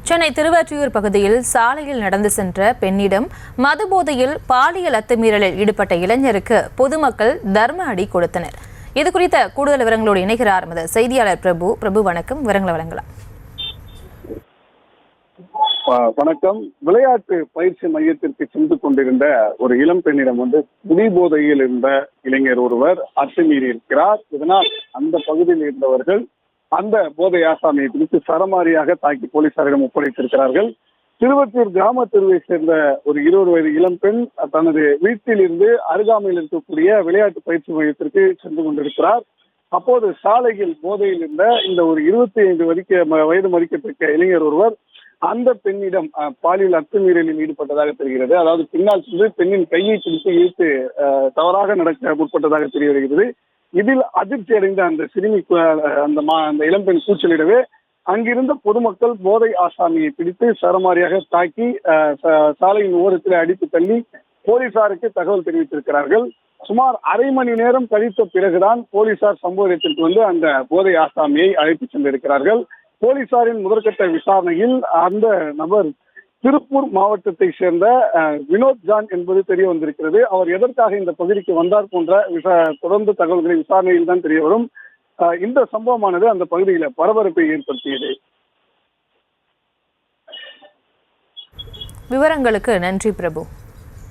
சென்னை திருவொற்றியூர் பகுதியில் சாலையில் நடந்து சென்ற பெண்ணிடம் மது போதையில் பாலியல் அத்துமீறலில் ஈடுபட்ட இளைஞருக்கு பொதுமக்கள் தர்ம அடி கொடுத்தனர். இதுகுறித்த கூடுதல் விவரங்களோடு இணைகிறார் எமது செய்தியாளர் பிரபு. பிரபு, வணக்கம். விவரங்களை வழங்கலாம். வணக்கம். விளையாட்டு பயிற்சி மையத்திற்கு சென்று கொண்டிருந்த ஒரு இளம் பெண்ணிடம் குடி போதையில் இருந்த இளைஞர் ஒருவர் அத்துமீறி இருக்கிறார். இதனால் அந்த பகுதியில் இருந்தவர்கள் அந்த போதை ஆசாமியை பிடித்து சரமாரியாக தாக்கி போலீசாரிடம் ஒப்படைத்திருக்கிறார்கள். திருவொற்றியூர் கிராம தெருவை சேர்ந்த ஒரு 20 வயது இளம் பெண் தனது வீட்டில் இருந்து அருகாமையில் இருக்கக்கூடிய விளையாட்டு பயிற்சி மையத்திற்கு சென்று கொண்டிருக்கிறார். அப்போது சாலையில் போதையில் இருந்த இந்த ஒரு 25 வயது மதிக்கத்தக்க இளைஞர் ஒருவர் அந்த பெண்ணிடம் பாலியல் அத்துமீறலில் ஈடுபட்டதாக தெரிகிறது. அதாவது பின்னால் சென்று பெண்ணின் கையை பிடித்து இழுத்து தவறாக நடக்க முற்பட்டதாக தெரிய வருகிறது. இதில் அதிர்ச்சி அடைந்த அந்த சிறுமி அந்த இளம்பெண் கூச்சலிடவே அங்கிருந்த பொதுமக்கள் போதை ஆசாமியை பிடித்து சரமாரியாக தாக்கி சாலையின் ஓரத்தில் அடித்து தள்ளி போலீசாருக்கு தகவல் தெரிவித்திருக்கிறார்கள். சுமார் அரை மணி நேரம் கழித்த பிறகுதான் போலீசார் சம்பவ இடத்திற்கு அந்த போதை ஆசாமியை அழைத்து சென்றிருக்கிறார்கள். போலீசாரின் முதற்கட்ட விசாரணையில் அந்த நபர் திருப்பூர் மாவட்டத்தை சேர்ந்த வினோத் ஜான் என்பது தெரிய வந்திருக்கிறது. அவர் எதற்காக இந்த பகுதிக்கு வந்தார் போன்ற தொடர்ந்து தகவல்களை விசாரணையில் தான் தெரிய வரும். இந்த சம்பவமானது அந்த பகுதியில் பரபரப்பை ஏற்படுத்தியது. விவரங்களுக்கு நன்றி பிரபு.